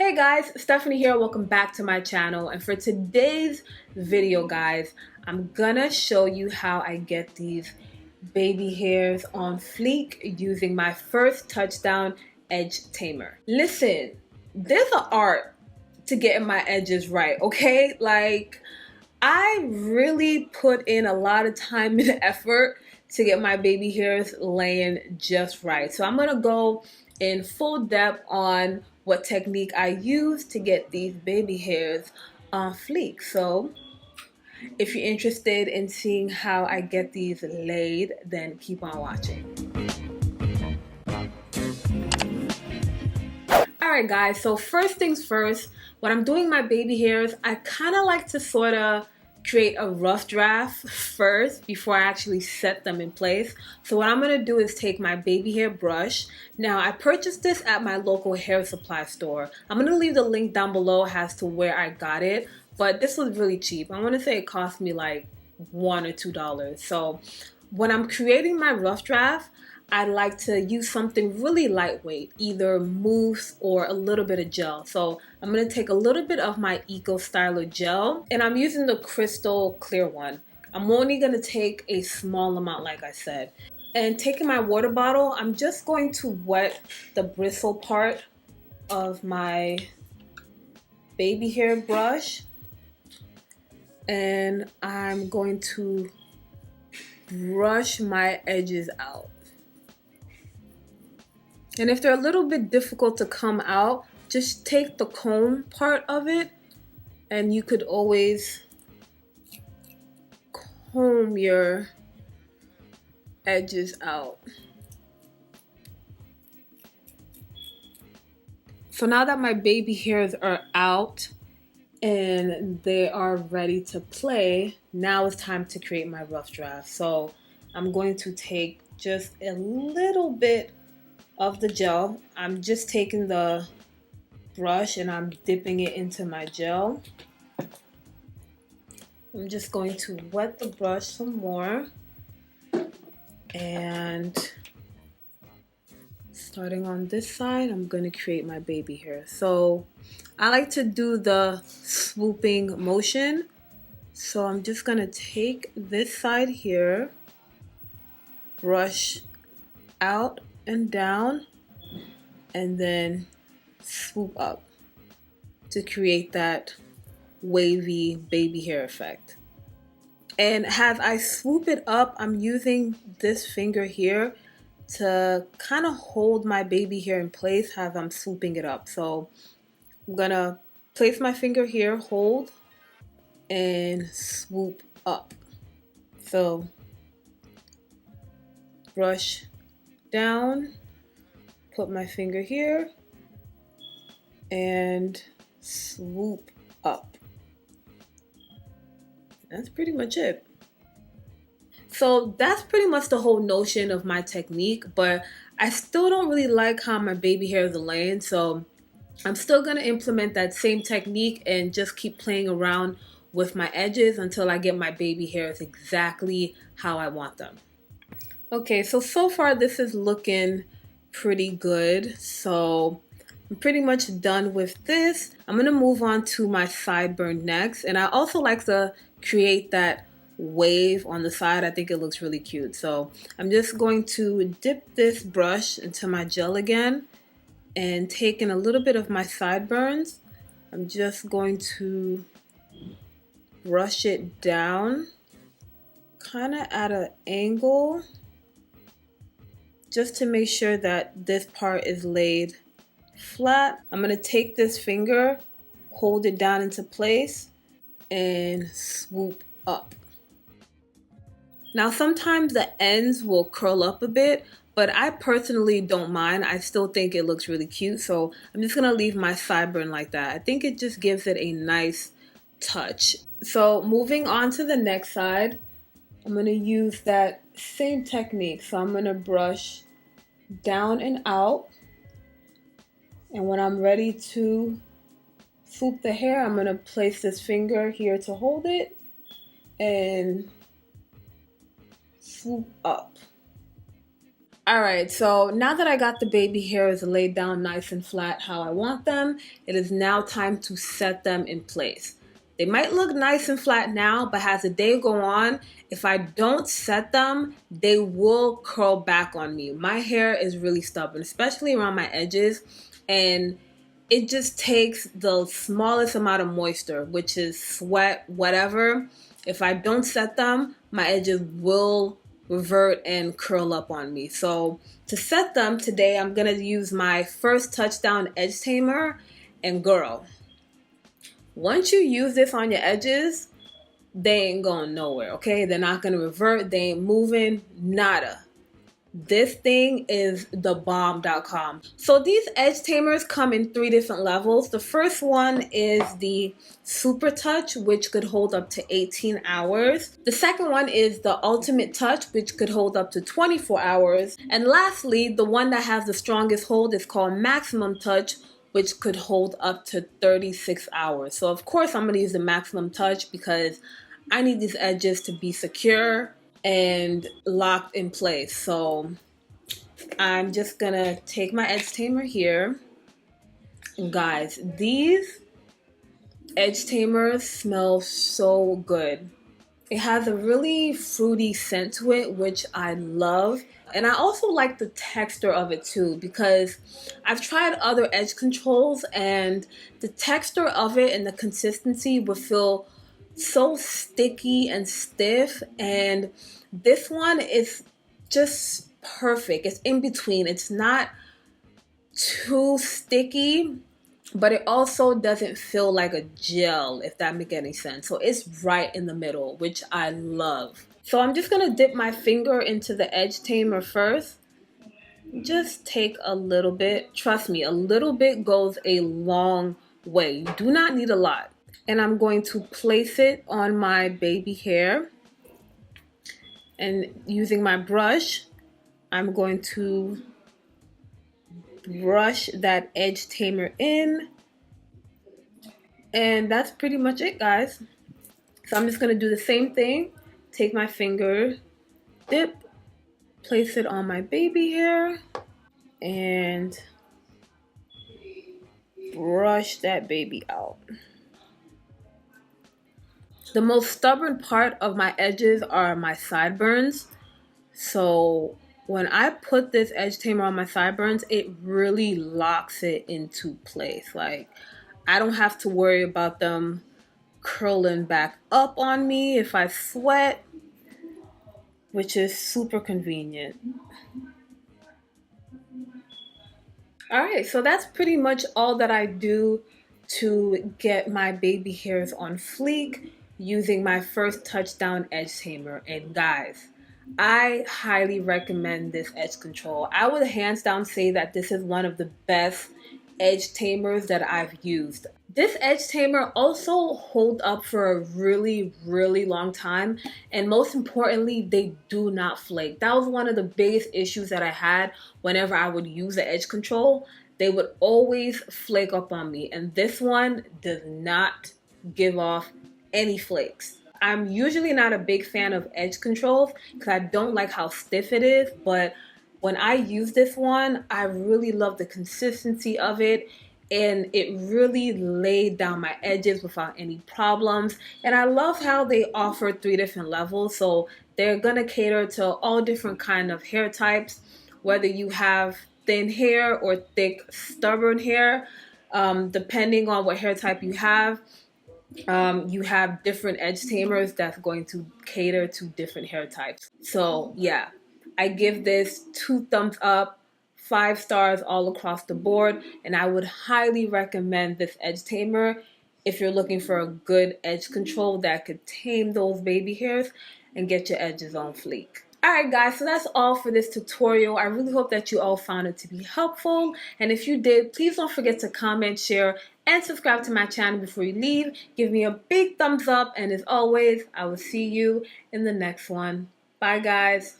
Hey guys, Stephanie here. Welcome back to my channel. And for today's video, guys, I'm gonna show you how I get these baby hairs on fleek using my first touchdown edge tamer. Listen, there's an art to getting my edges right, okay? Like, I really put in a lot of time and effort to get my baby hairs laying just right. So I'm gonna go in full depth on what technique I use to get these baby hairs on fleek. So if you're interested in seeing how I get these laid, then keep on watching. Alright guys, so first things first, when I'm doing my baby hairs, I kind of like to sort of create a rough draft first before I actually set them in place. So what I'm going to do is take my baby hair brush. Now I purchased this at my local hair supply store. I'm going to leave the link down below as to where I got it, but this was really cheap. I want to say it cost me like $1 or $2. So when I'm creating my rough draft, I like to use something really lightweight, either mousse or a little bit of gel. So I'm going to take a little bit of my Eco Styler gel, and I'm using the crystal clear one. I'm only going to take a small amount, like I said. And taking my water bottle, I'm just going to wet the bristle part of my baby hair brush. And I'm going to brush my edges out. And if they're a little bit difficult to come out, just take the comb part of it and you could always comb your edges out. So now that my baby hairs are out and they are ready to play, now it's time to create my rough draft. So I'm going to take just a little bit of the gel. I'm just taking the brush and I'm dipping it into my gel. I'm just going to wet the brush some more, and starting on this side, I'm going to create my baby hair. So I like to do the swooping motion. So I'm just going to take this side here, brush out and down, and then swoop up to create that wavy baby hair effect. And as I swoop it up, I'm using this finger here to kind of hold my baby hair in place as I'm swooping it up. So I'm gonna place my finger here, hold, and swoop up. So brush down, put my finger here, and swoop up. That's pretty much it. So that's pretty much the whole notion of my technique, but I still don't really like how my baby hairs are laying, so I'm still going to implement that same technique and just keep playing around with my edges until I get my baby hairs exactly how I want them. Okay, so far this is looking pretty good. So I'm pretty much done with this. I'm going to move on to my sideburn next. And I also like to create that wave on the side. I think it looks really cute. So I'm just going to dip this brush into my gel again and taking a little bit of my sideburns. I'm just going to brush it down kind of at an angle, just to make sure that this part is laid flat. I'm going to take this finger, hold it down into place, and swoop up. Now sometimes the ends will curl up a bit, but I personally don't mind. I still think it looks really cute, so I'm just going to leave my sideburn like that. I think it just gives it a nice touch. So moving on to the next side, I'm going to use that same technique. So I'm going to brush down and out. And when I'm ready to swoop the hair, I'm going to place this finger here to hold it and swoop up. Alright, so now that I got the baby hairs laid down nice and flat how I want them, it is now time to set them in place. They might look nice and flat now, but as the day go on, if I don't set them, they will curl back on me. My hair is really stubborn, especially around my edges, and it just takes the smallest amount of moisture, which is sweat, whatever. If I don't set them, my edges will revert and curl up on me. So to set them today, I'm gonna use my first touchdown edge tamer. And girl, once you use this on your edges, they ain't going nowhere, okay? They're not gonna revert, they ain't moving, nada. This thing is the bomb.com. So these edge tamers come in 3 different levels. The first one is the Super Touch, which could hold up to 18 hours. The second one is the Ultimate Touch, which could hold up to 24 hours. And lastly, the one that has the strongest hold is called Maximum Touch, which could hold up to 36 hours. So of course I'm gonna use the Maximum Touch because I need these edges to be secure and locked in place. So I'm just gonna take my edge tamer here. And guys, these edge tamers smell so good. It has a really fruity scent to it, which I love. And I also like the texture of it too, because I've tried other edge controls and the texture of it and the consistency would feel so sticky and stiff, and this one is just perfect. It's in between. It's not too sticky, but it also doesn't feel like a gel, if that makes any sense. So it's right in the middle, which I love. So I'm just gonna dip my finger into the edge tamer first. Just take a little bit. Trust me, a little bit goes a long way. You do not need a lot. And I'm going to place it on my baby hair. And using my brush, I'm going to brush that edge tamer in. And that's pretty much it, guys. So I'm just going to do the same thing. Take my finger, dip, place it on my baby hair, and brush that baby out. The most stubborn part of my edges are my sideburns. So when I put this edge tamer on my sideburns, it really locks it into place. Like, I don't have to worry about them curling back up on me if I sweat, which is super convenient. All right, so that's pretty much all that I do to get my baby hairs on fleek using my first touchdown edge tamer. And guys, I highly recommend this edge control. I would hands down say that this is one of the best edge tamers that I've used. This edge tamer also hold up for a really, really long time. And most importantly, they do not flake. That was one of the biggest issues that I had whenever I would use the edge control. They would always flake up on me. And this one does not give off any flakes. I'm usually not a big fan of edge controls because I don't like how stiff it is. But when I use this one, I really love the consistency of it. And it really laid down my edges without any problems. And I love how they offer 3 different levels. So they're gonna cater to all different kind of hair types, whether you have thin hair or thick, stubborn hair. Depending on what hair type you have different edge tamers that's going to cater to different hair types. So yeah, I give this 2 thumbs up, 5 stars all across the board, and I would highly recommend this edge tamer if you're looking for a good edge control that could tame those baby hairs and get your edges on fleek. Alright guys, so that's all for this tutorial. I really hope that you all found it to be helpful. And if you did, please don't forget to comment, share, and subscribe to my channel before you leave. Give me a big thumbs up. And as always, I will see you in the next one. Bye guys.